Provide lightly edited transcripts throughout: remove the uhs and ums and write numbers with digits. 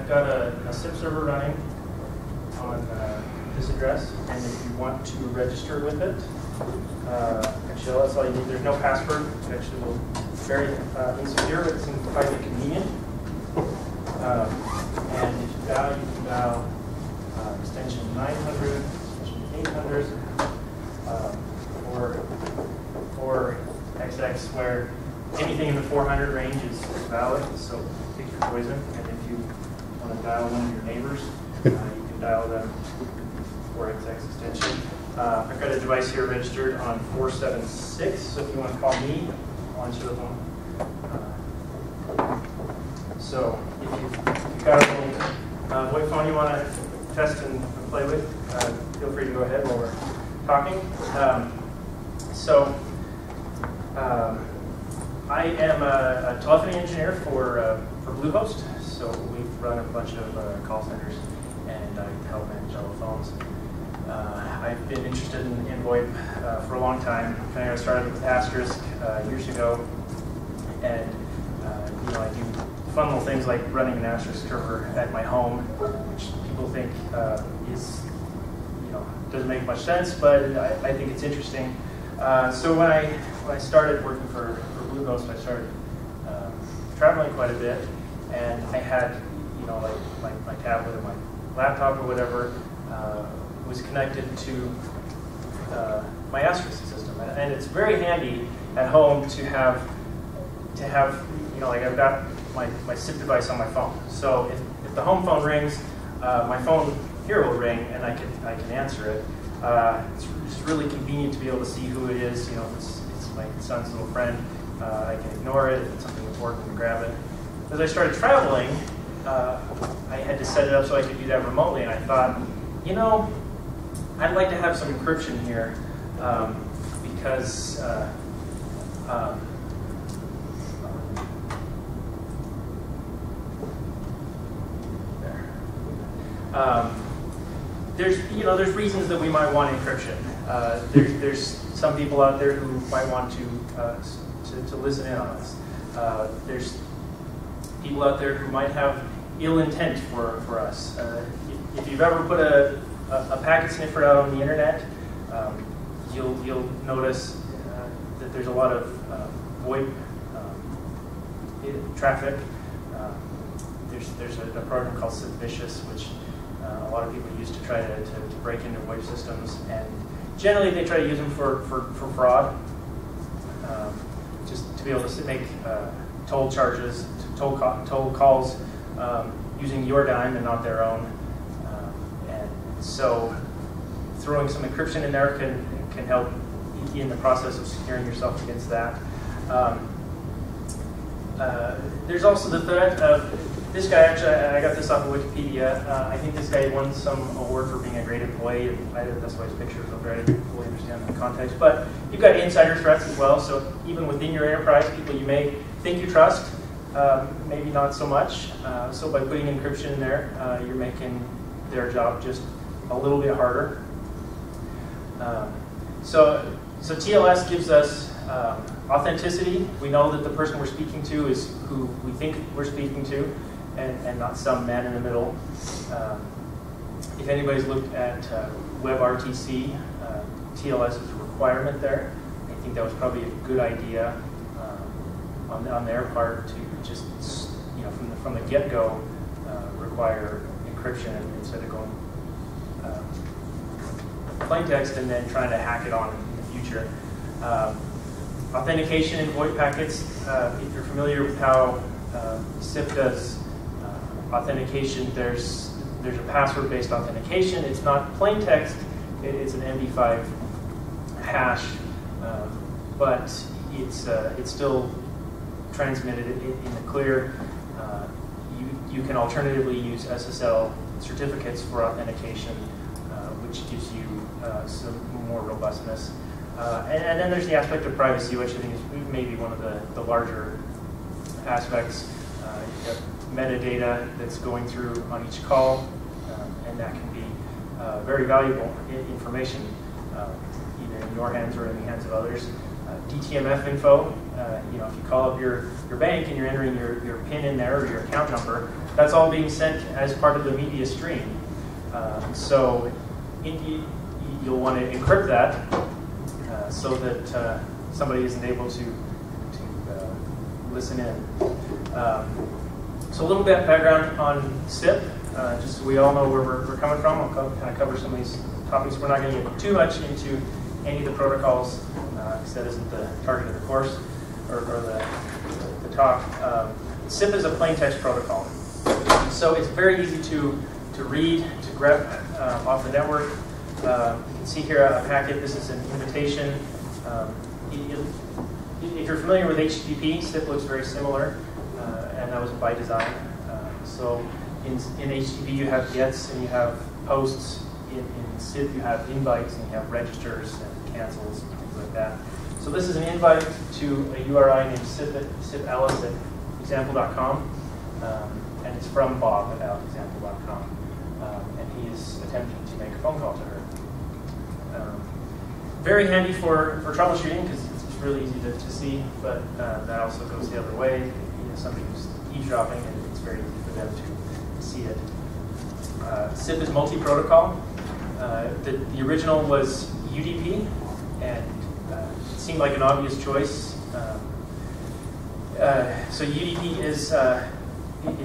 I've got a SIP server running on this address, and if you want to register with it, actually that's all you need. There's no password. It actually will be very insecure, but it's highly convenient. And if you dial, you can dial extension 900, extension 800, or XX, where anything in the 400 range is valid. So pick your poison, and if you want to dial one of your neighbors, you can dial them 4XX extension. I've got a device here registered on 476, so if you want to call me, I'll answer the phone. So if you've got a little VoIP phone you want to test and play with, feel free to go ahead while we're talking. I am a telephony engineer for Bluehost, so we've run a bunch of call centers, and I help manage all the phones. I've been interested in VoIP for a long time. Kind of started with Asterisk years ago, and I do fun little things like running an Asterisk server at my home, which people think doesn't make much sense, but I think it's interesting. So when I started working for Bluehost, I started traveling quite a bit, and I had like my tablet or my laptop or whatever was connected to my Asterisk system, and it's very handy at home to have like I've got my SIP device on my phone. So if the home phone rings, my phone here will ring, and I can answer it. It's really convenient to be able to see who it is. If it's my son's little friend, I can ignore it. If it's something important, I can grab it. As I started traveling, I had to set it up so I could do that remotely, and I thought, I'd like to have some encryption here because there's reasons that we might want encryption. There's some people out there who might want to listen in on us. There's people out there who might have ill intent for us. If you've ever put a packet sniffer out on the internet, you'll notice that there's a lot of VoIP traffic. There's a program called Suspicious, which a lot of people use to try to break into VoIP systems, and generally they try to use them for fraud, just to be able to make toll charges, toll calls using your dime and not their own. And so throwing some encryption in there can help in the process of securing yourself against that. There's also the threat of this guy. Actually, I got this off of Wikipedia. I think this guy won some award for being a great employee. That's why his picture is up there. I didn't fully understand the context. But you've got insider threats as well. So even within your enterprise, people you may think you trust, maybe not so much. So by putting encryption in there, you're making their job just a little bit harder. So TLS gives us authenticity. We know that the person we're speaking to is who we think we're speaking to, and not some man in the middle. If anybody's looked at WebRTC, TLS is a requirement there. I think that was probably a good idea on their part to just from the get-go require encryption instead of going plain text and then trying to hack it on in the future. Authentication in VoIP packets. If you're familiar with how SIP does authentication, there's a password-based authentication. It's not plain text. It's an MD5 hash, but it's still transmitted in the clear. You can alternatively use SSL certificates for authentication, which gives you some more robustness. And then there's the aspect of privacy, which I think is maybe one of the larger aspects. You've got metadata that's going through on each call, and that can be very valuable information. either in your hands or in the hands of others. DTMF info, you know, if you call up your bank and you're entering your PIN in there or your account number, that's all being sent as part of the media stream. So you'll want to encrypt that so that somebody isn't able to listen in. So a little bit of background on SIP, just so we all know where we're coming from. I'll kind of cover some of these topics. We're not going to get too much into any of the protocols, because that isn't the target of the course or the talk. SIP is a plain text protocol. So it's very easy to read, to grab off the network. You can see here a packet. This is an invitation. If you're familiar with HTTP, SIP looks very similar, and that was by design. So in HTTP you have gets and you have posts. In SIP you have invites and you have registers and cancels and things like that. So this is an invite to a URI named sipalice@example.com, and it's from Bob at example.com, and he is attempting to make a phone call to her. Very handy for troubleshooting because it's really easy to see, but that also goes the other way. You know, somebody who's eavesdropping, and it's very easy for them to see it. SIP is multi-protocol. The original was UDP, and it seemed like an obvious choice. So UDP is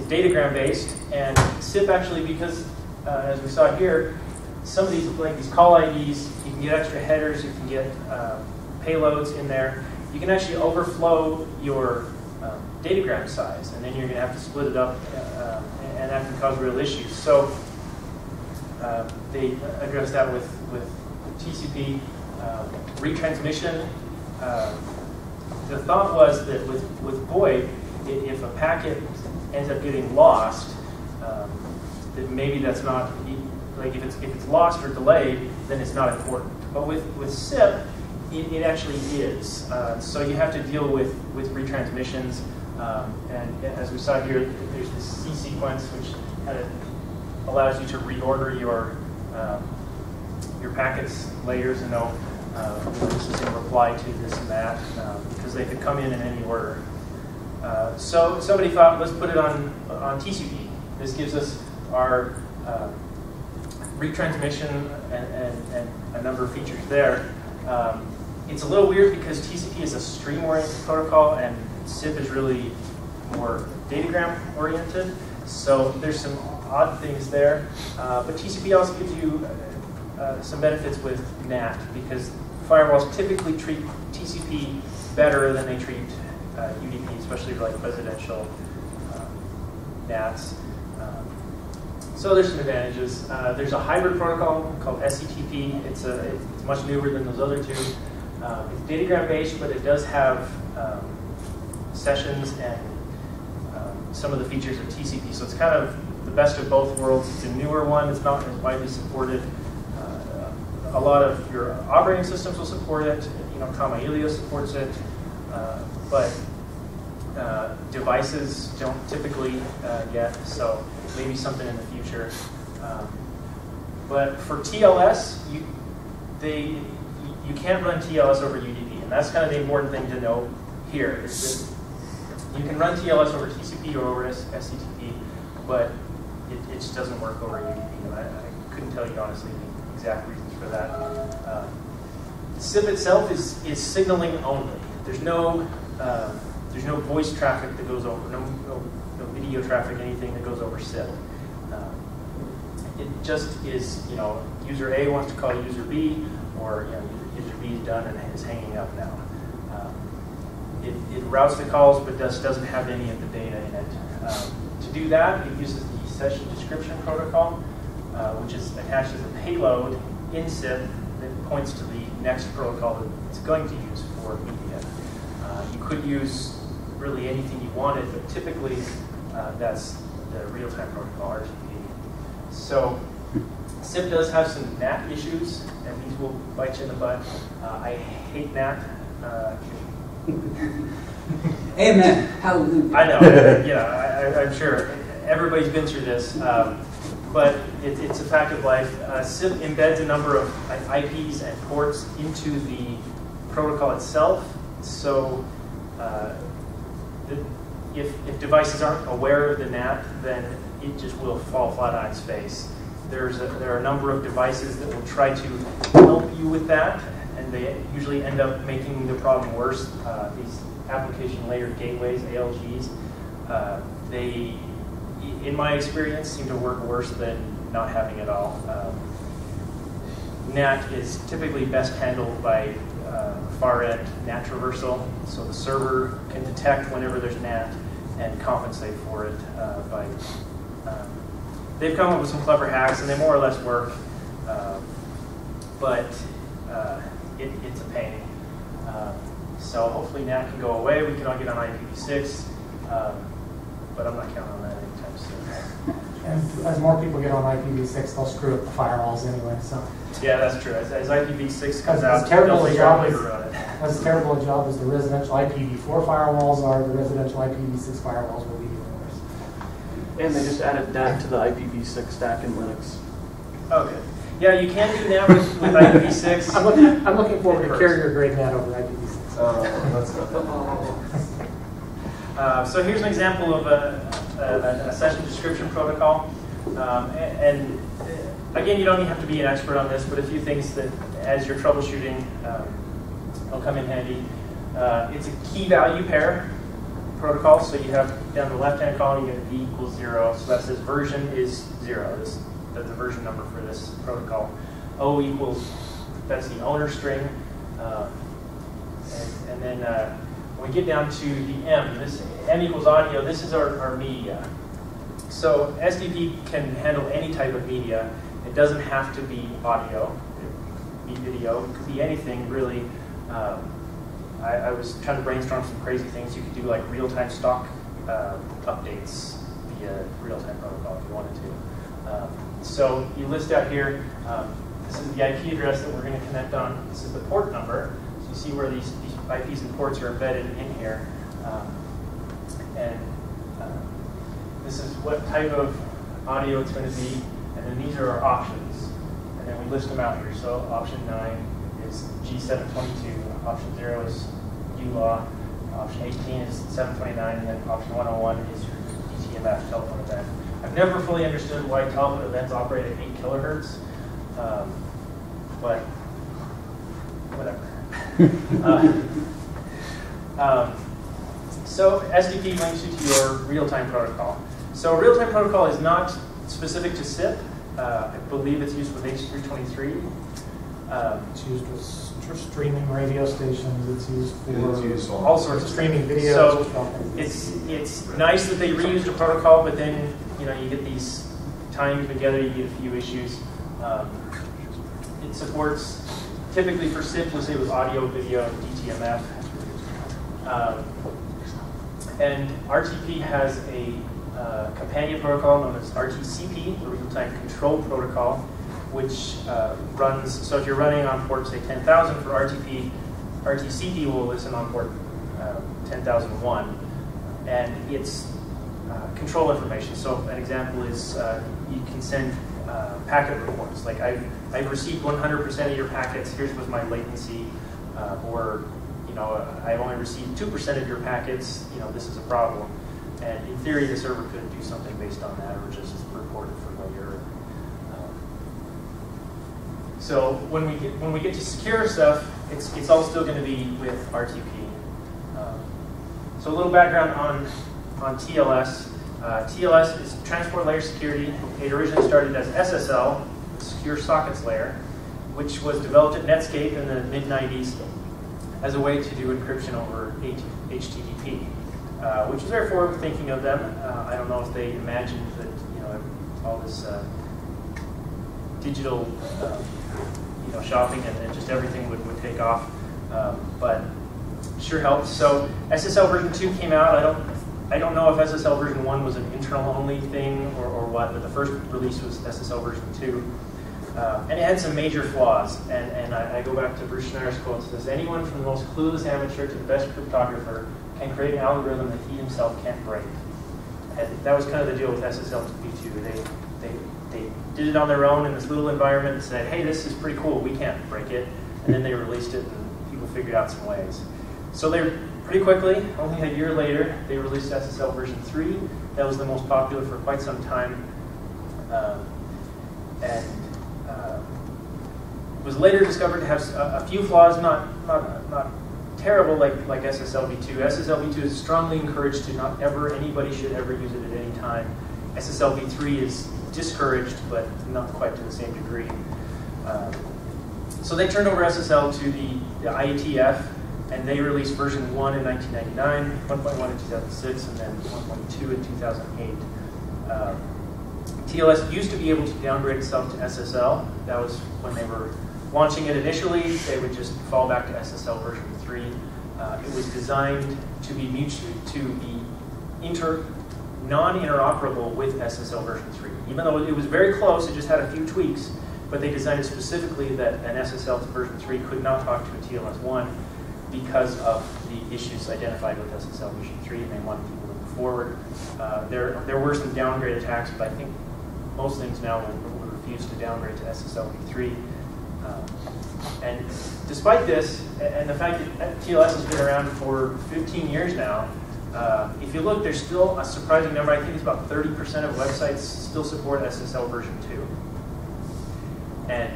datagram based, and SIP actually, because as we saw here, some of these, like these call IDs, you can get extra headers, you can get payloads in there. You can actually overflow your datagram size, and then you're going to have to split it up, and that can cause real issues. So they address that with TCP. Retransmission, the thought was that with VoIP, if a packet ends up getting lost, that maybe that's not, like if it's lost or delayed, then it's not important. But with SIP, it actually is. So you have to deal with retransmissions, and as we saw here, there's this C sequence which kind of allows you to reorder your packets layers and know this is in reply to this and that, because they could come in any order. So somebody thought, let's put it on TCP. This gives us our retransmission and a number of features there. It's a little weird because TCP is a stream-oriented protocol and SIP is really more datagram-oriented. So there's some odd things there. But TCP also gives you some benefits with NAT, because firewalls typically treat TCP better than they treat UDP, especially like residential NATs. So there's some advantages. There's a hybrid protocol called SCTP. It's much newer than those other two. It's datagram based, but it does have sessions and some of the features of TCP. So it's kind of the best of both worlds. It's a newer one. It's not as widely supported. A lot of your operating systems will support it. You know, Kamailio supports it, but devices don't typically yet. So maybe something in the future. But for TLS, you can't run TLS over UDP, and that's kind of the important thing to know here. Is that you can run TLS over TCP or over SCTP, but it just doesn't work over UDP. And I couldn't tell you honestly the exact reasons for that. SIP itself is signaling only. There's no voice traffic that goes over, no video traffic, anything that goes over SIP. It just is, you know, user A wants to call user B, or you know, user B is done and is hanging up now. It routes the calls, but doesn't have any of the data in it. To do that, it uses the session description protocol, which is attached as a payload in SIP that points to the next protocol that it's going to use for media. You could use really anything you wanted, but typically that's the real-time protocol, RTP. So SIP does have some NAT issues, and these will bite you in the butt. I hate NAT. Amen. Hallelujah. I know. Yeah, I'm sure everybody's been through this. but it's a fact of life. SIP embeds a number of IPs and ports into the protocol itself. So if devices aren't aware of the NAT, then it just will fall flat on its face. There are a number of devices that will try to help you with that, and they usually end up making the problem worse. These application layer gateways, ALGs, they, in my experience, seem to work worse than not having it all. NAT is typically best handled by far-end NAT traversal, so the server can detect whenever there's NAT and compensate for it by. They've come up with some clever hacks, and they more or less work, but it's a pain. So hopefully NAT can go away. We can all get on IPv6, but I'm not counting on that anytime soon. And as more people get on IPv6, they'll screw up the firewalls anyway. So yeah, that's true. As IPv6 comes out, as terrible a job as the residential IPv4 firewalls are, the residential IPv6 firewalls will be even worse. And they just added NAT to the IPv6 stack in Linux. Okay. Yeah, you can do NAT with IPv6. I'm looking forward to carrier-grade NAT over IPv6. So here's an example of a session description protocol. And again, you don't even have to be an expert on this, but a few things that, as you're troubleshooting, will come in handy. It's a key value pair protocol, so you have down the left-hand column, you get V equals 0, so that says version is 0. That's the version number for this protocol. O equals, that's the owner string. And then when we get down to the M, this M equals audio, this is our media. So SDP can handle any type of media. It doesn't have to be audio. It could be video. It could be anything, really. I was trying to brainstorm some crazy things. You could do like real-time stock updates via real-time protocol if you wanted to. So you list out here, this is the IP address that we're going to connect on. This is the port number. So you see where these IPs and ports are embedded in here. This is what type of audio it's going to be. And then these are our options. And then we list them out here. So option 9 is G722. Option 0 is ULAW. Option 18 is 729. And then option 101 is your DTMF telephone event. I've never fully understood why telephone events operate at 8 kilohertz, but whatever. So SDP links you to your real-time protocol. So real-time protocol is not specific to SIP. I believe it's used with H323. It's used with streaming radio stations. It's used for all sorts of streaming videos. So it's nice that they reused a protocol, but then you get these tying together. You get a few issues. It supports typically for SIP. We'll say it was audio, video, and DTMF. And RTP has a companion protocol known as RTCP, the real-time control protocol, which runs, so if you're running on port, say 10,000 for RTP, RTCP will listen on port 10,001, and it's control information. So an example is you can send packet reports, like I've received 100% of your packets, here's with my latency, or I've only received 2% of your packets, this is a problem. And in theory, the server could do something based on that, or just report it for later. So when we get to secure stuff, it's all still going to be with RTP. So a little background on TLS. TLS is transport layer security. It originally started as SSL, secure sockets layer, which was developed at Netscape in the mid-90s as a way to do encryption over HTTP. Which is very forward thinking of them. I don't know if they imagined that all this digital shopping and just everything would take off, but sure helped. So SSL version 2 came out. I don't know if SSL version 1 was an internal only thing or what, but the first release was SSL version 2. And it had some major flaws, and I go back to Bruce Schneider's quote. It says, anyone from the most clueless amateur to the best cryptographer can create an algorithm that he himself can't break. And that was kind of the deal with SSL v2. They did it on their own in this little environment and said, hey, this is pretty cool, we can't break it. And then they released it and people figured out some ways. So they pretty quickly, only a year later, they released SSL version 3. That was the most popular for quite some time. And was later discovered to have a few flaws, not terrible like SSL v2. SSL v2 is strongly encouraged to not ever, anybody should ever use it at any time. SSL v3 is discouraged, but not quite to the same degree. So they turned over SSL to the IETF, and they released version 1 in 1999, 1.1 in 2006, and then 1.2 in 2008. TLS used to be able to downgrade itself to SSL. That was when they were launching it initially. They would just fall back to SSL version 3. It was designed to be non-interoperable with SSL version 3. Even though it was very close, it just had a few tweaks, but they designed it specifically that an SSL to version 3 could not talk to a TLS1 because of the issues identified with SSL version 3, and they wanted people to move forward. There were some downgrade attacks, but I think most things now will refuse to downgrade to SSL v3. And despite this, and the fact that TLS has been around for 15 years now, if you look, there's still a surprising number. I think it's about 30% of websites still support SSL version 2. And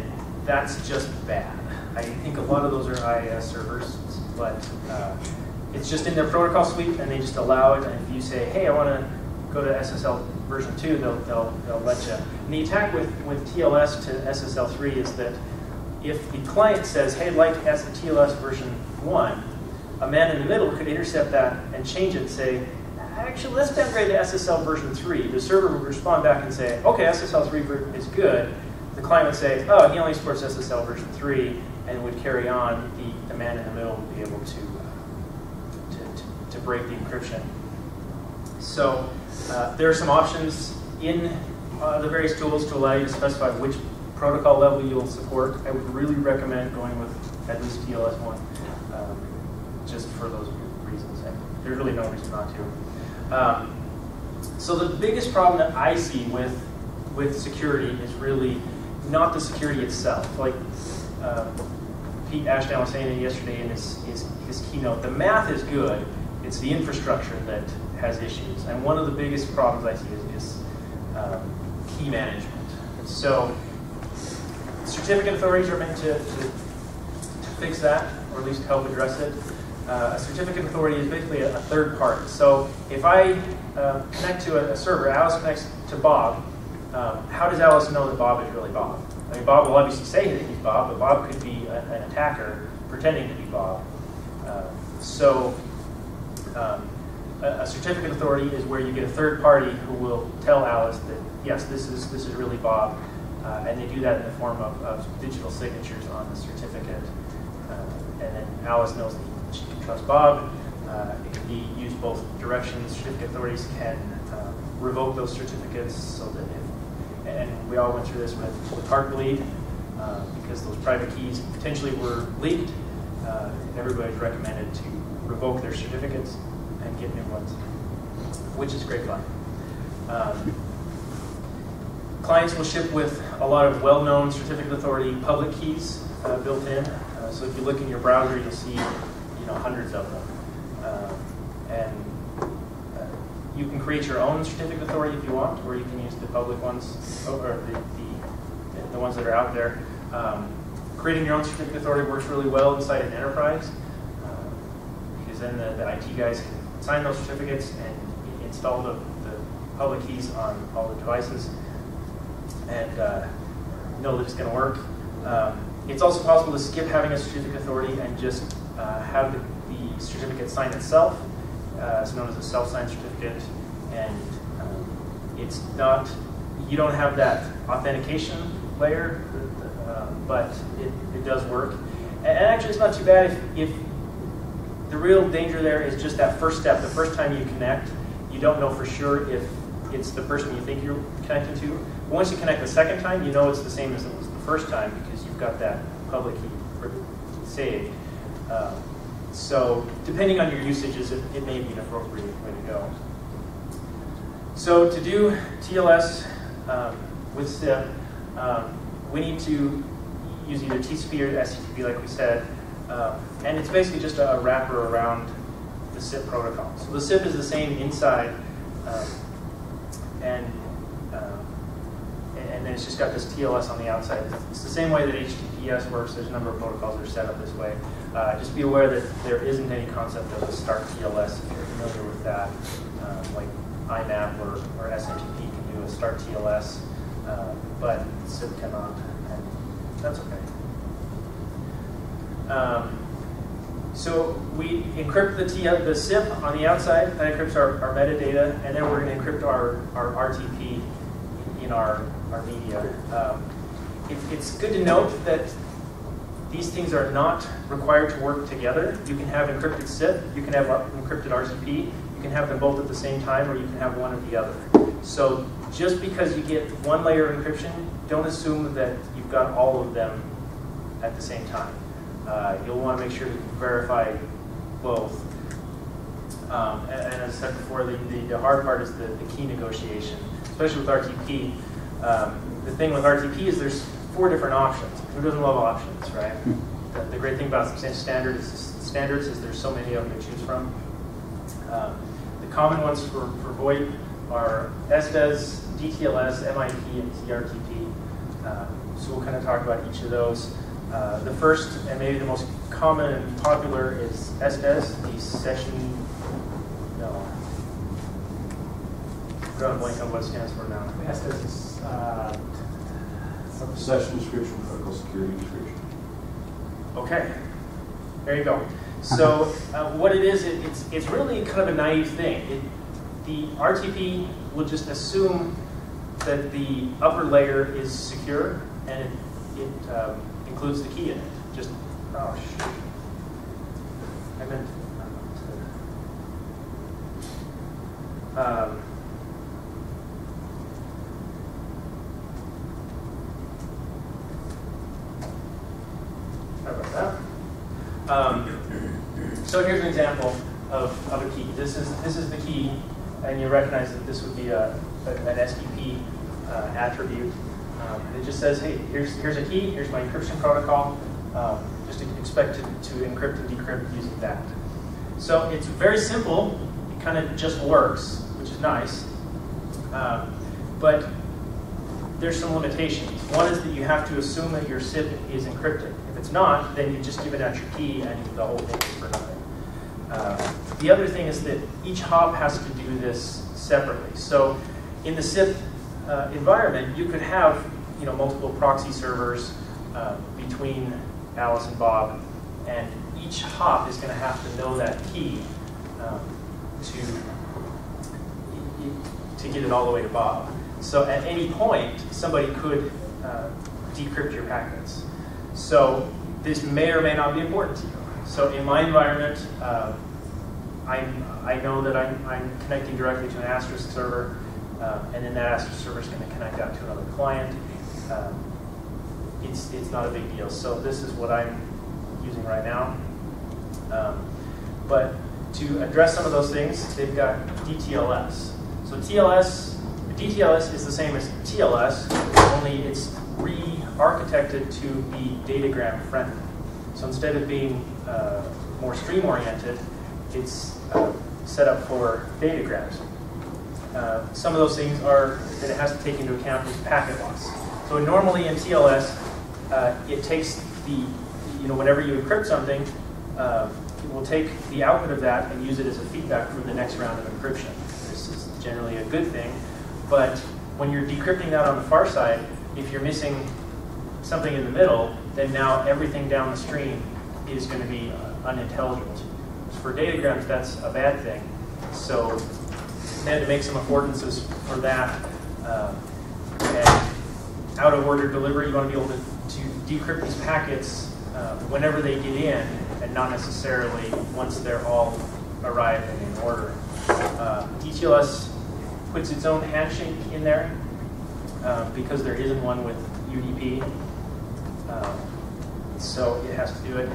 that's just bad. I think a lot of those are IIS servers, but it's just in their protocol suite, and they just allow it. And if you say, hey, I want to go to SSL version 2, they'll let you. And the attack with TLS to SSL 3 is that if the client says, hey, I'd like TLS version 1, a man in the middle could intercept that and change it and say, actually, let's downgrade to SSL version 3. The server would respond back and say, okay, SSL 3 is good. The client would say, oh, he only supports SSL version 3, and would carry on. The man in the middle would be able to break the encryption. So there are some options in the various tools to allow you to specify which protocol level you'll support. I would really recommend going with at least TLS1, just for those reasons. And there's really no reason not to. So the biggest problem that I see with security is really not the security itself. Like Pete Ashdown was saying it yesterday in his keynote, the math is good, it's the infrastructure that has issues. And one of the biggest problems I see is key management. So certificate authorities are meant to fix that, or at least help address it. A certificate authority is basically a third party. So if I connect to a server, Alice connects to Bob, how does Alice know that Bob is really Bob? I mean, Bob will obviously say that he's Bob, but Bob could be an attacker pretending to be Bob. A certificate authority is where you get a third party who will tell Alice that, yes, this is really Bob, and they do that in the form of digital signatures on the certificate. And then Alice knows that she can trust Bob. It can be used both directions. Certificate authorities can revoke those certificates, so that and we all went through this with Heartbleed, because those private keys potentially were leaked. Everybody's recommended to revoke their certificates and get new ones, which is great fun. Clients will ship with a lot of well-known certificate authority public keys built in. So if you look in your browser, you'll see hundreds of them. You can create your own certificate authority if you want, or you can use the public ones, or the ones that are out there. Creating your own certificate authority works really well inside an enterprise, because then the IT guys can sign those certificates and install the public keys on all the devices, and know that it's going to work. It's also possible to skip having a certificate authority and just have the certificate sign itself. It's known as a self-signed certificate, and it's not, you don't have that authentication layer, but it does work. And actually, it's not too bad if the real danger there is just that first step. The first time you connect, you don't know for sure if it's the person you think you're connecting to. But once you connect the second time, you know it's the same as it was the first time, because you've got that public key saved. So depending on your usages, it may be an appropriate way to go. So to do TLS with SIP, we need to use either TCP or SCTP, like we said, and it's basically just a wrapper around the SIP protocol. So the SIP is the same inside, and then it's just got this TLS on the outside. It's the same way that HTTPS works. There's a number of protocols that are set up this way. Just be aware that there isn't any concept of a start TLS if you're familiar with that. Like IMAP or SNTP can do a start TLS, but SIP cannot, and that's okay. So we encrypt the SIP on the outside. That encrypts our metadata, and then we're going to encrypt our RTP in our media. It's good to note that these things are not required to work together. You can have encrypted SIP, you can have encrypted RTP, you can have them both at the same time, or you can have one or the other. So just because you get one layer of encryption, don't assume that you've got all of them at the same time. You'll want to make sure to verify both. And as I said before, the hard part is the key negotiation, especially with RTP. The thing with RTP is there's 4 different options. Who doesn't love options, right? The great thing about standards is there's so many of them to choose from. The common ones for VoIP are SDES, DTLS, MIP, and Zrtp. So we'll kind of talk about each of those. The first, and maybe the most common and popular, is SDES, the session, no. I'm drawing a blank on what it stands for now. SDES is Session description, protocol security description. Okay, there you go. So what it is, it's really kind of a naive thing. The RTP will just assume that the upper layer is secure, and it includes the key in it. Just, oh shoot. I meant sorry about that. So here's an example of a key. This is the key, and you recognize that this would be an STP attribute. It just says, hey, here's a key, here's my encryption protocol. Just expect to encrypt and decrypt using that. So it's very simple. It kind of just works, which is nice. But there's some limitations. One is that you have to assume that your SIP is encrypted. If it's not, then you just give it out your key and the whole thing is for nothing. The other thing is that each hop has to do this separately. So in the SIP environment, you could have multiple proxy servers between Alice and Bob, and each hop is going to have to know that key to get it all the way to Bob. So at any point, somebody could decrypt your packets. So this may or may not be important to you. So in my environment, I know that I'm connecting directly to an Asterisk server, and then that Asterisk server is going to connect out to another client. It's not a big deal. So this is what I'm using right now. But to address some of those things, they've got DTLS. So DTLS is the same as TLS, only it's re-architected to be datagram friendly. So instead of being more stream-oriented, it's set up for datagrams. Some of those things are that it has to take into account is packet loss. So normally in TLS, it takes whenever you encrypt something, it will take the output of that and use it as a feedback for the next round of encryption. This is generally a good thing, but when you're decrypting that on the far side, if you're missing something in the middle, then now everything down the stream is going to be unintelligible. For datagrams, that's a bad thing. So they had to make some affordances for that. And out of order delivery, you want to be able to decrypt these packets whenever they get in, and not necessarily once they're all arrived and in order. DTLS puts its own handshake in there because there isn't one with UDP. So it has to do it.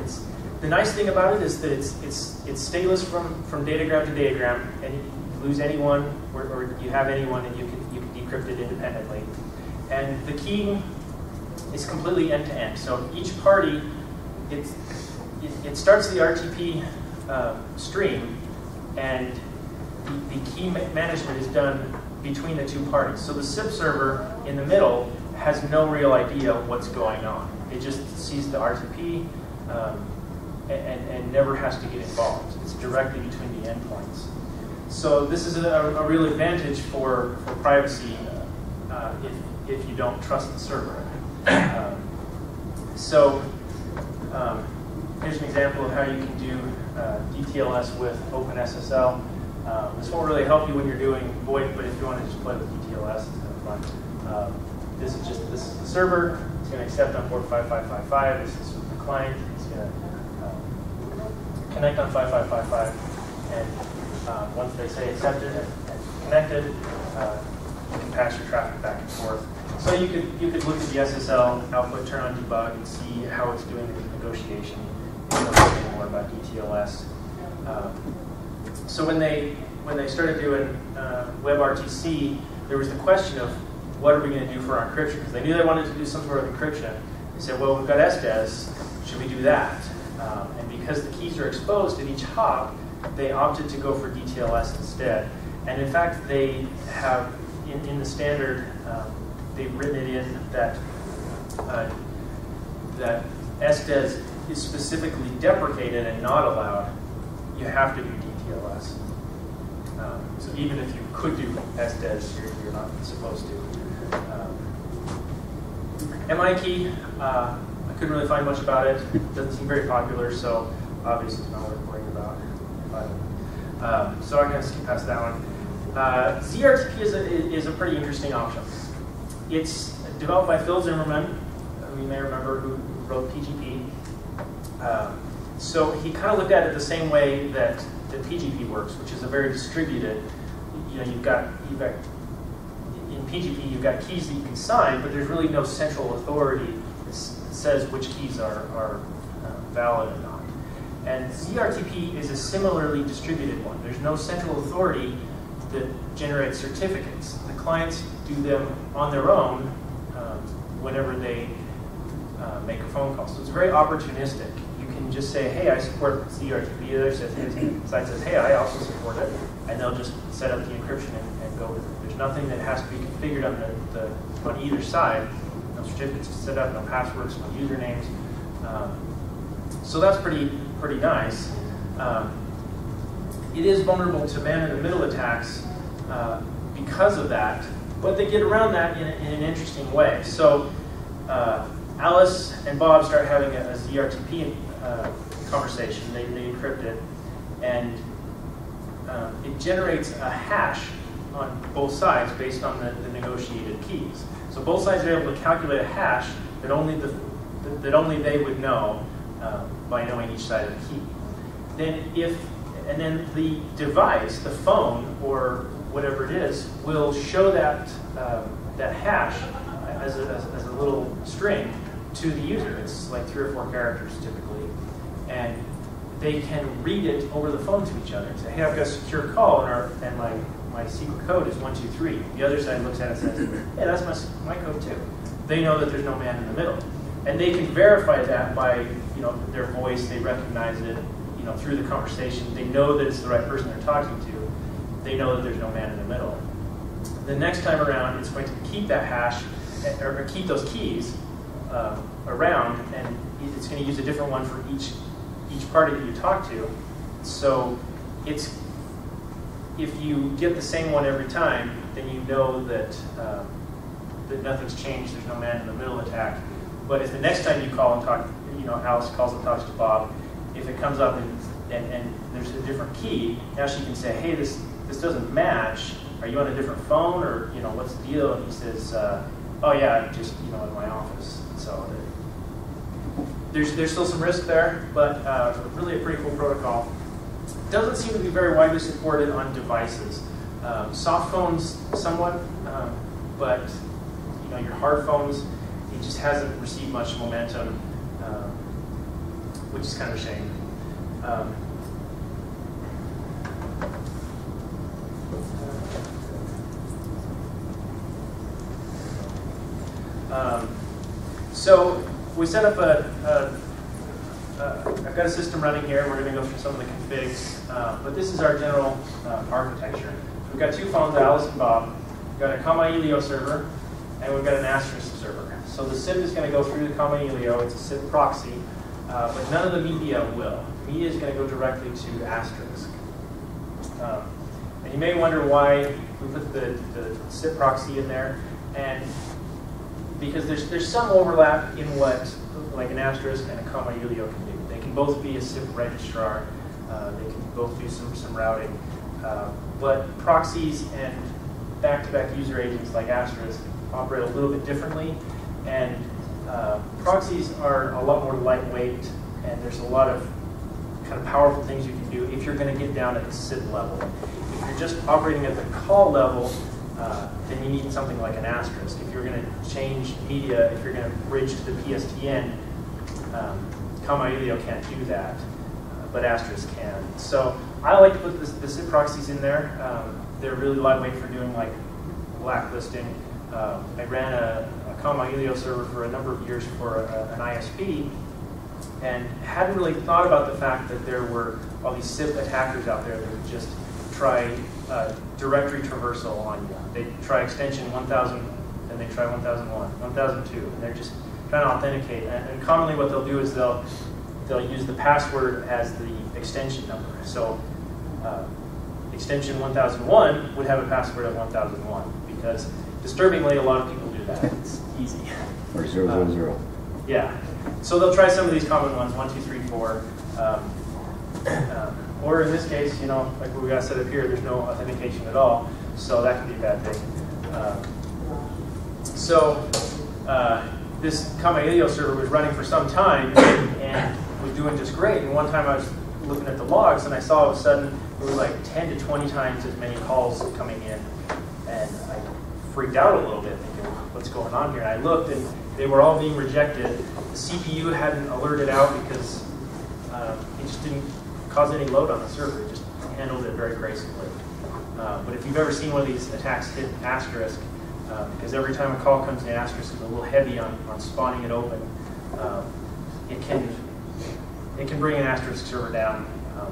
The nice thing about it is that it's stateless from datagram to datagram, and you lose anyone or you have anyone, and you can decrypt it independently. And the key is completely end-to-end. So each party, it starts the RTP stream, and the key management is done between the two parties. So the SIP server in the middle has no real idea what's going on. It just sees the RTP and never has to get involved. It's directly between the endpoints. So this is a real advantage for privacy if you don't trust the server. Here's an example of how you can do DTLS with OpenSSL. This won't really help you when you're doing VoIP, but if you want to just play with DTLS, it's kind of fun. This is the server. It's going to accept on port 5555. This is the client. It's going to connect on 5555, and once they say accepted and connected, you can pass your traffic back and forth. So you could look at the SSL output, turn on debug, and see how it's doing the negotiation. You know something more about DTLS. So when they started doing WebRTC, there was the question of what are we going to do for our encryption? Because they knew they wanted to do some sort of encryption. They said, well, we've got SDES, should we do that? And because the keys are exposed at each hop, they opted to go for DTLS instead. And in fact, they have, in the standard, they've written it in that that SDES is specifically deprecated and not allowed. You have to do DTLS. So even if you could do SDES, you're not supposed to. MI key, I couldn't really find much about it. It doesn't seem very popular, so obviously it's not worth worrying about. So I'm going to skip past that one. Zrtp is a pretty interesting option. It's developed by Phil Zimmerman, who you may remember, who wrote PGP. So he kind of looked at it the same way that PGP works, which is a very distributed. You know, you've got in PGP you've got keys that you can sign, but there's really no central authority that says which keys are valid or not. And Zrtp is a similarly distributed one. There's no central authority that generates certificates. The clients do them on their own whenever they make a phone call. So it's very opportunistic. You can just say, hey, I support Zrtp. The other side says, hey, I also support it. And they'll just set up the encryption and go with it. There's nothing that has to be configured on either side. No certificates to set up, no passwords, no usernames. So that's pretty nice. It is vulnerable to man-in-the-middle attacks because of that, but they get around that in an interesting way. So Alice and Bob start having a Zrtp conversation. They encrypt it, and it generates a hash on both sides based on the negotiated keys. So both sides are able to calculate a hash that only they would know by knowing each side of the key. Then the device, the phone or whatever it is, will show that hash as a little string to the user. It's like 3 or 4 characters typically, and they can read it over the phone to each other and say, hey, I've got a secure call, and my secret code is 123. The other side looks at it and says, hey, that's my code too. They know that there's no man in the middle, and they can verify that by their voice. They recognize it through the conversation. They know that it's the right person they're talking to. They know that there's no man in the middle. The next time around, it's going to keep that hash or keep those keys around, and it's going to use a different one for each party that you talk to. So if you get the same one every time, then you know that nothing's changed. There's no man in the middle attack. But if the next time you call and talk, Alice calls and talks to Bob, if it comes up and there's a different key, now she can say, hey, this doesn't match. Are you on a different phone, or what's the deal? And he says, oh yeah, I'm just in my office. So there's still some risk there, but really a pretty cool protocol. Doesn't seem to be very widely supported on devices. Soft phones, somewhat, but your hard phones, it just hasn't received much momentum, which is kind of a shame. So we set up I've got a system running here. We're going to go through some of the configs, but this is our general architecture. We've got two phones, Alice and Bob. We've got a Kamailio server, and we've got an Asterisk server. So the SIP is going to go through the Kamailio. It's a SIP proxy, but none of the media will. Media is going to go directly to Asterisk. And you may wonder why we put the SIP proxy in there, and because there's some overlap in what like an Asterisk and a Kamailio can do. They can both be a SIP registrar. They can both do some routing. But proxies and back-to-back user agents like Asterisk operate a little bit differently. And proxies are a lot more lightweight, and there's a lot of kind of powerful things you can do if you're going to get down at the SIP level. If you're just operating at the call level, then you need something like an Asterisk. If you're going to change media, if you're going to bridge to the PSTN, Kamailio can't do that, but Asterisk can. So I like to put the SIP proxies in there. They're really lightweight for doing like blacklisting. I ran a Kamailio server for a number of years for an ISP, and hadn't really thought about the fact that there were all these SIP attackers out there that would just try directory traversal on you. They try extension 1000, then they try 1001, 1002, and they're just trying to authenticate. And commonly what they'll do is they'll use the password as the extension number. So extension 1001 would have a password of 1001, because disturbingly a lot of people do that. It's easy. Or 010. Yeah. So they'll try some of these common ones, 1, 2, 3, 4. Or in this case, you know, like we got set up here, there's no authentication at all, so that can be a bad thing. This Kamailio server was running for some time and was doing just great. And one time I was looking at the logs and I saw all of a sudden there was like 10 to 20 times as many calls coming in, and I freaked out a little bit, thinking, what's going on here? And I looked, and they were all being rejected. The CPU hadn't alerted out because it just didn't cause any load on the server. It just handled it very gracefully. But if you've ever seen one of these attacks hit Asterisk, because every time a call comes in, Asterisk is a little heavy on spawning it open, it can bring an Asterisk server down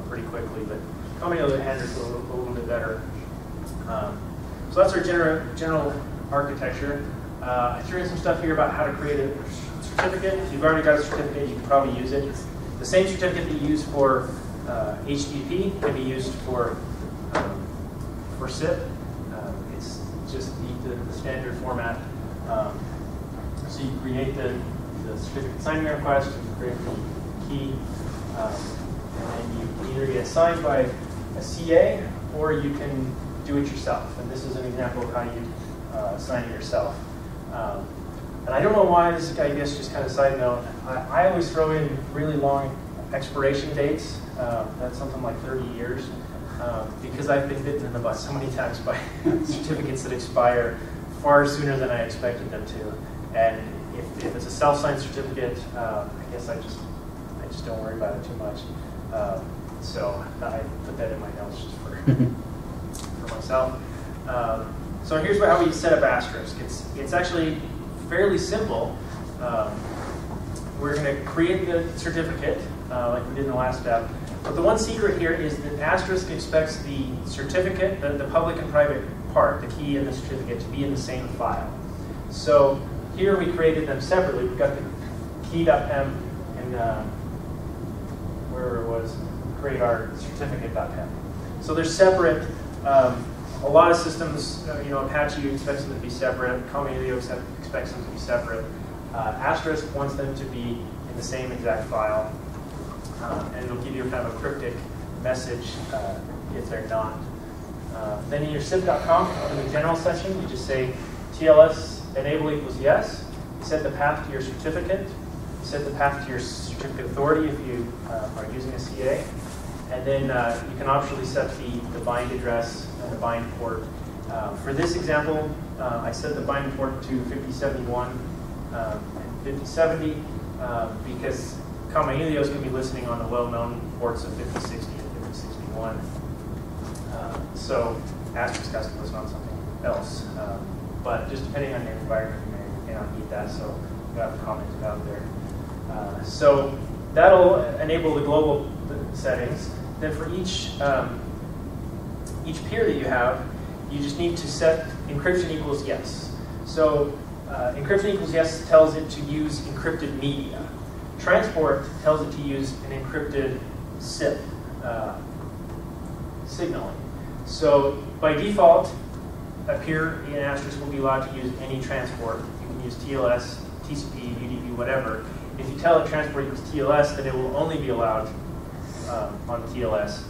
pretty quickly. But Kamailio handles it a little bit better. So that's our general architecture. I threw in some stuff here about how to create a certificate. If you've already got a certificate, you can probably use it. The same certificate that you use for HTTP can be used for SIP. It's just the standard format. So you create the certificate signing request, you create the key, and you can either get signed by a CA or you can do it yourself. And this is an example of how you sign it yourself. And I don't know why, this is, I guess, just kind of side note, I always throw in really long expiration dates. That's something like 30 years. Because I've been bitten in the butt so many times by certificates that expire far sooner than I expected them to. And if it's a self-signed certificate, I guess I just don't worry about it too much. So I put that in my notes just for myself. So here's how we set up Asterisk. It's actually fairly simple. We're going to create the certificate like we did in the last step. But the one secret here is that Asterisk expects the certificate, the public and private part, the key and the certificate, to be in the same file. So here we created them separately. We've got the key.pem and wherever it was, create our certificate.pem. So they're separate. A lot of systems, Apache expects them to be separate. Kamailio expects them to be separate. Asterisk wants them to be in the same exact file. And it'll give you kind of a cryptic message if they're not. Then in your SIP.conf, in the general section, you just say TLS enable equals yes. You set the path to your certificate. You set the path to your certificate authority if you are using a CA. And then you can optionally set the bind address and the bind port. For this example, I set the bind port to 5071 and 5070 because Kamailio is going to be listening on the well-known ports of 5060 and 5061. So Asterisk has to listen on something else. But just depending on your environment, you may not need that. So I've commented out there. So that'll enable the global settings. Then for each peer that you have, you just need to set encryption equals yes. So encryption equals yes tells it to use encrypted media. Transport tells it to use an encrypted SIP signaling. So by default, a peer in Asterisk will be allowed to use any transport. You can use TLS, TCP, UDP, whatever. If you tell it transport equals TLS, then it will only be allowed on TLS.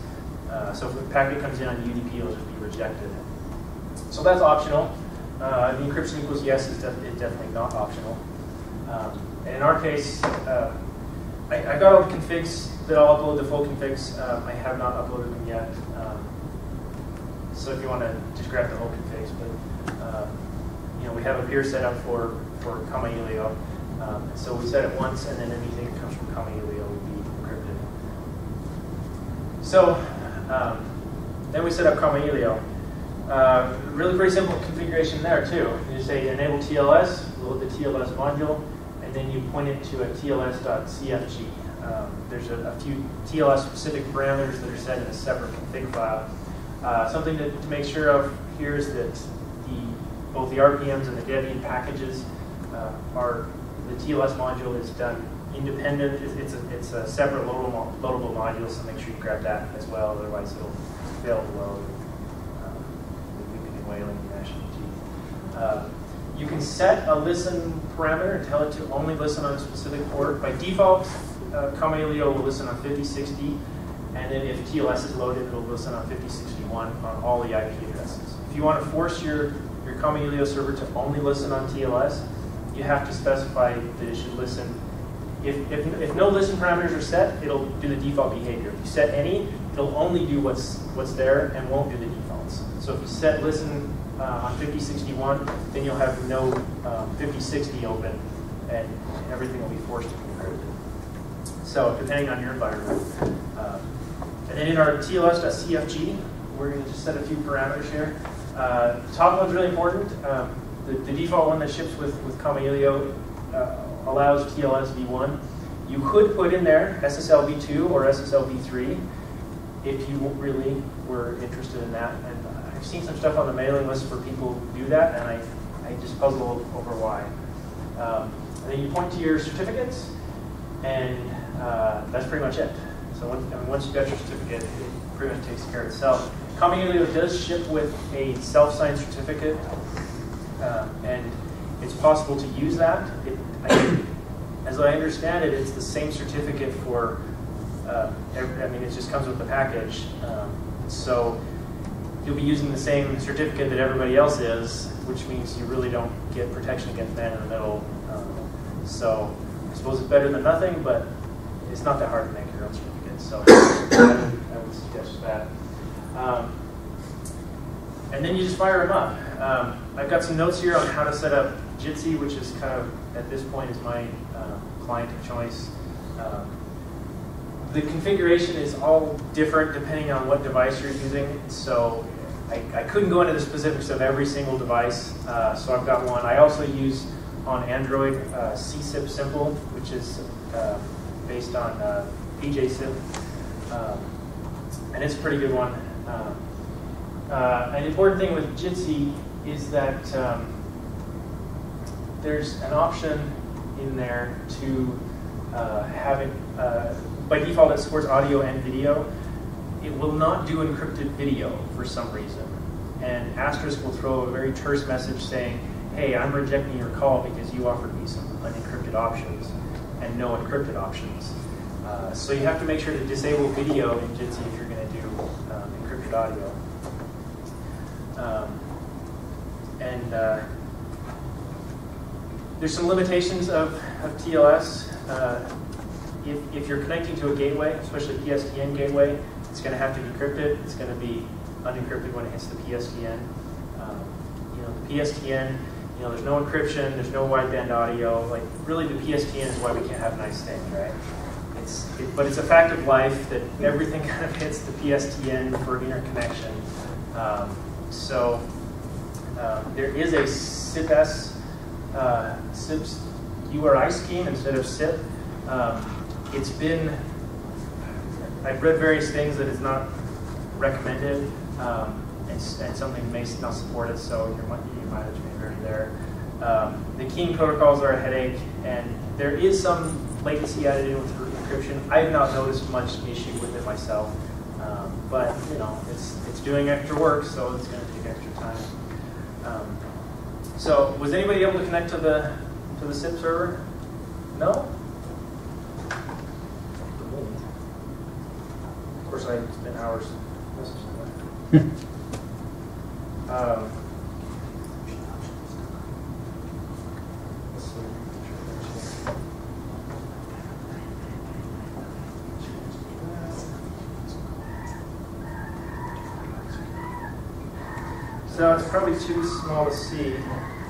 So if a packet comes in on UDP, it'll just be rejected. So that's optional. The encryption equals yes is definitely not optional. And in our case, I got all the configs that I'll upload, the full configs. I have not uploaded them yet. So if you want to just grab the whole configs, but we have a peer set up for Kamailio. So we set it once, and then anything that comes from Kamailio will be encrypted. So then we set up Kamailio. Really pretty simple configuration there too. You just say enable TLS, load the TLS module, and then you point it to a TLS.cfg. There's a few TLS specific parameters that are set in a separate config file. Something to make sure of here is that both the RPMs and the Debian packages the TLS module is done independent. It's a separate loadable module, so make sure you grab that as well, otherwise it'll fail to load. You can set a listen parameter and tell it to only listen on a specific port. By default, Kamailio will listen on 5060, and then if TLS is loaded, it'll listen on 5061 on all the IP addresses. If you want to force your Kamailio server to only listen on TLS, you have to specify that it should listen. If no listen parameters are set, it'll do the default behavior. If you set any, it'll only do what's there and won't do the defaults. So if you set listen on 5061, then you'll have no 5060 open, and everything will be forced to be encrypted. So depending on your environment. And then in our TLS.cfg, we're going to just set a few parameters here. The top one's really important. The default one that ships with Kamailio allows TLS v1. You could put in there SSL v2 or SSL v3 if you really were interested in that. And I've seen some stuff on the mailing list for people who do that, and I just puzzle over why. And then you point to your certificates, and that's pretty much it. So once you've got your certificate, it pretty much takes care of itself. Kamailio does ship with a self-signed certificate, and it's possible to use that. As I understand it, it's the same certificate for, it just comes with the package. So you'll be using the same certificate that everybody else is, which means you really don't get protection against man in the middle. So I suppose it's better than nothing, but it's not that hard to make your own certificate. So I would suggest that. And then you just fire them up. I've got some notes here on how to set up Jitsi, which is kind of, at this point, is my client of choice. The configuration is all different depending on what device you're using. So I couldn't go into the specifics of every single device. So I've got one. I also use on Android CSIP Simple, which is based on PJSIP. And it's a pretty good one. An important thing with Jitsi is that there's an option in there to have it, by default it supports audio and video. It will not do encrypted video for some reason. And Asterisk will throw a very terse message saying, hey, I'm rejecting your call because you offered me some unencrypted options and no encrypted options. So you have to make sure to disable video in Jitsi if you're going to do encrypted audio. There's some limitations of TLS. If you're connecting to a gateway, especially a PSTN gateway, it's going to have to be encrypted. It's going to be unencrypted when it hits the PSTN. The PSTN, there's no encryption, there's no wideband audio. Like, really, the PSTN is why we can't have nice things, right? But it's a fact of life that everything kind of hits the PSTN for interconnection. So there is a SIPS URI scheme instead of SIP. It's been, I've read various things that it's not recommended, and something may not support it, so your mileage may vary there. The keying protocols are a headache, and there is some latency added in with encryption. I've not noticed much issue with it myself, but you know, it's doing extra work, so it's going to take extra time. So, was anybody able to connect to the SIP server? No? Of course, I spent hours messaging that. Let's see. So it's probably too small to see.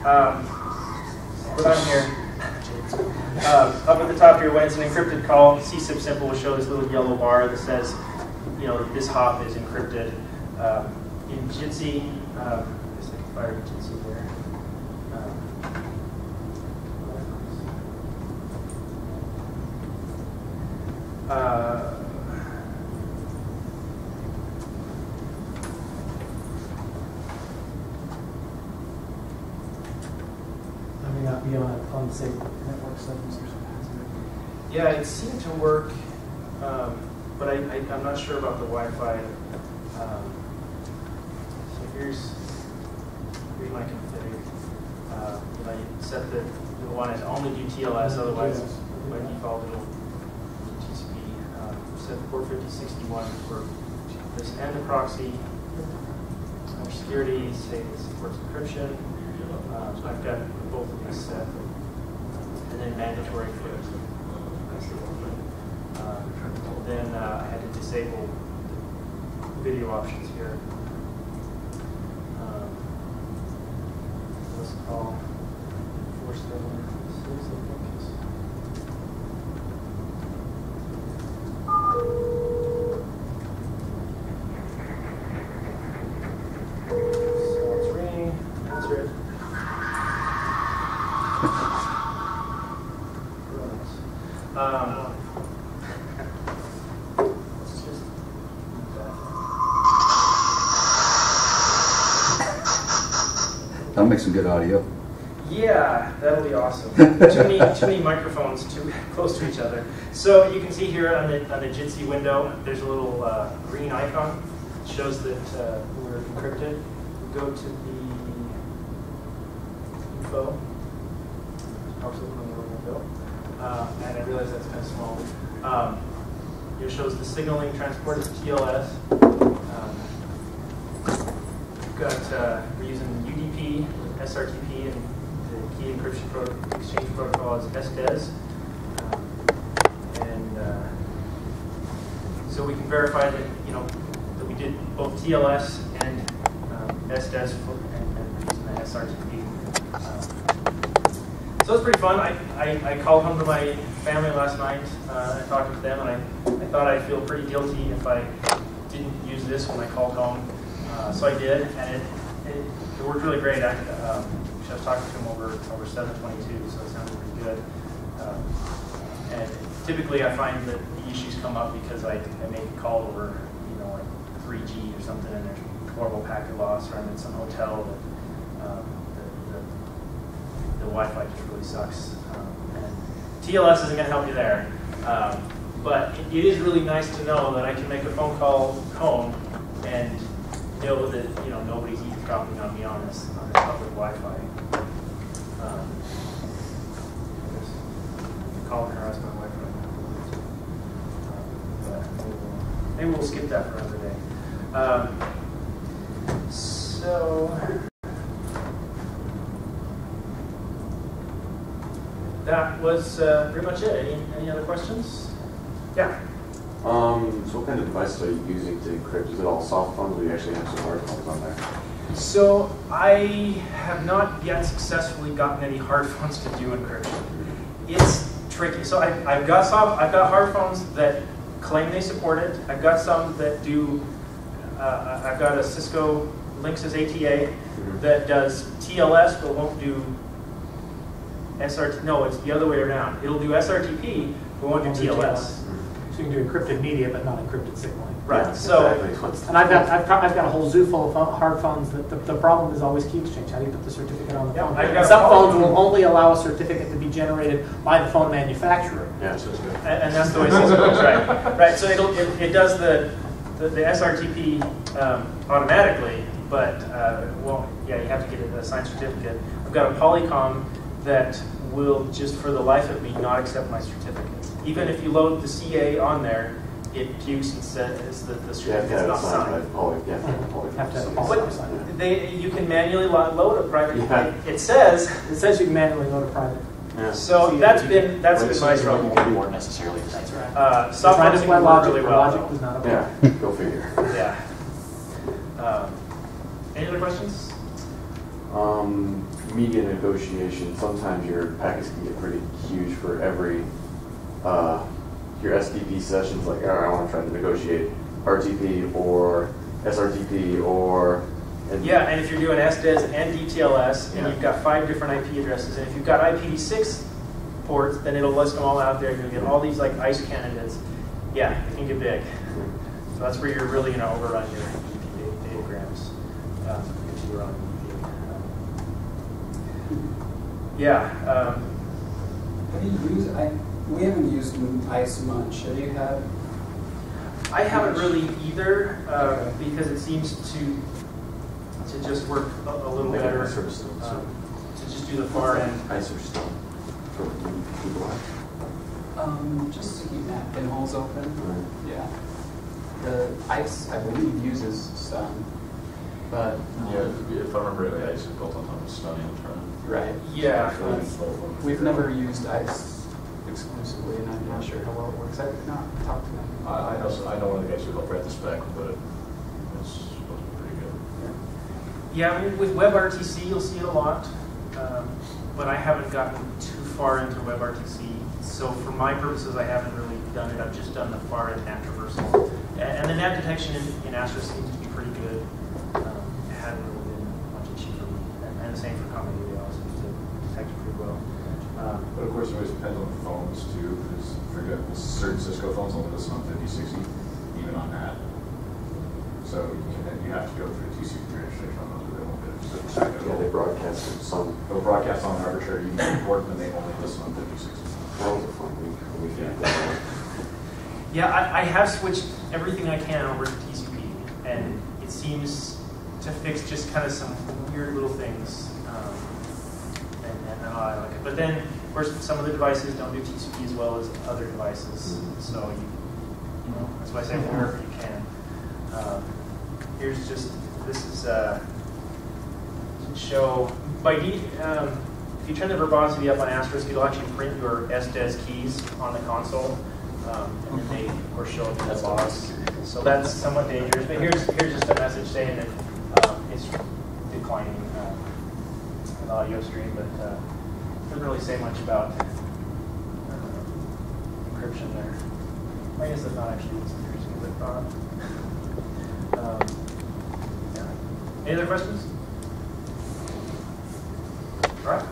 But I'm here. Up at the top here, when it's an encrypted call, CSIP simple will show this little yellow bar that says, you know, this hop is encrypted. In Jitsi, I guess I can fire Jitsi there. I may not be on the same network settings or something. Yeah, it seemed to work, but I'm not sure about the Wi-Fi. So here's my config. You know, you set the one to only do TLS, otherwise by default it'll do TCP. Set port 5061 for this and the proxy. Under security, say it supports encryption. So I've got both of these set, and then mandatory for it. Then I had to disable the video options here. Let's call 476, I think is. So it's ringing, answer it. Let's just do that. That'll make some good audio. Yeah, that'll be awesome. too many microphones too close to each other. So you can see here on the Jitsi window, there's a little green icon. It shows that we're encrypted. We go to the info. Pops open on the window. And I realize that's kind of small. It shows the signaling transport is TLS. We're using UDP, Srtp, and the key encryption exchange protocol is SDES. So we can verify that, you know, that we did both TLS and SDES and using the Srtp. So it's pretty fun. I called home to my family last night and talked with them, and I thought I'd feel pretty guilty if I didn't use this when I called home. So I did, and it worked really great. I was talking to him over 722, so it sounded pretty good. And typically I find that the issues come up because I make a call over, you know, like 3G or something, and there's horrible packet loss, or I'm in some hotel that the Wi-Fi just really sucks. And TLS isn't going to help you there. But it is really nice to know that I can make a phone call home and know that, you know, nobody's eavesdropping on me on this public Wi-Fi. Call and harass my Wi-Fi. But maybe we'll skip that for another day. So that was pretty much it. Any other questions? Yeah. So what kind of devices are you using to encrypt? Is it all soft phones, or do you actually have some hard phones on there? So I have not yet successfully gotten any hard phones to do encryption. It's tricky. So I've got hard phones that claim they support it. I've got some that do. I've got a Cisco Linksys ATA that does TLS but won't do SRT, no, it's the other way around. It'll do SRTP, but won't do TLS. So you can do encrypted media, but not encrypted signaling. Right, Yeah, so, exactly. And I've got a whole zoo full of hard phones that the problem is always key exchange. How do you put the certificate on the Yeah, phone? I've got And a some phone. phones will only allow a certificate to be generated by the phone manufacturer. Yeah, so it's good. and that's the way it works, right? Right, so it does the SRTP automatically, but well, yeah, you have to get a signed certificate. I've got a Polycom that will just for the life of me not accept my certificate. Even if you load the CA on there, it pukes and says that the You have to certificate's have not it signed by signed. Poly. You have to have a Poly. Have to have a Somebody Poly. sign it. You can manually load a private. Yeah. It says It says you can manually load a private. Yeah. so. That's been my trouble. You weren't necessarily. That's right. Soft Trying to phones play work logic, really but well. logic was not okay. Yeah, go figure. Yeah. Any other questions? Media negotiation. Sometimes your packets can get pretty huge for every your SDP sessions. Like, oh, I want to try to negotiate RTP or SRTP or. Yeah, and if you're doing SDES and DTLS, and Yeah. you've got 5 different IP addresses, and if you've got IPv6 ports, then it'll list them all out there. You'll get all these like ICE candidates. Yeah, it can get big. So that's where you're really going to overrun your EP datagrams if you run EP. Yeah. Have you used, we haven't used ICE much. Have you had? I haven't really either because it seems to just work a little Make it better. sort of still, To just do the far end. ICE are still for people. Just to keep that pinholes open. Right. Yeah. The ICE, I believe, uses stun, but Yeah, if I remember right, ICE is built on top of stun and turn. right. Yeah. We've never used ICE exclusively, and I'm not sure how well it works. I've not talked to them. I know one of the guys who helped write the spec, but it's supposed to be pretty good. Yeah, I mean, with WebRTC, you'll see it a lot, but I haven't gotten too far into WebRTC. So for my purposes, I haven't really done it. I've just done the far end NAT traversal. And the NAT detection in Asterisk seems to be pretty good. It hadn't really been much issue for me. And the same for Kamailio, it seems to detect it pretty well. But of course, it always depends on the phones too, because for example, certain Cisco phones only listen on 5060, even on that. So you have to go through a TCP registration on those, or they won't get it. Yeah, they broadcast some. They'll broadcast on an arbitrary unique port, and they only listen on 5060. That was a fun week. Yeah, I have switched everything I can over to TCP, and it seems to fix just kind of some weird little things. And I like it. But then, of course, some of the devices don't do TCP as well as other devices. So, you know, that's why I say wherever you can. Here's just, this is to show, if you turn the verbosity up on Asterisk, it'll actually print your SDES keys on the console. And then they, of course, show up in the logs. So that's somewhat dangerous. But here's just a message saying that it's declining the audio stream, but doesn't really say much about encryption there. I guess that's not actually what's interesting, but yeah. Any other questions? All right.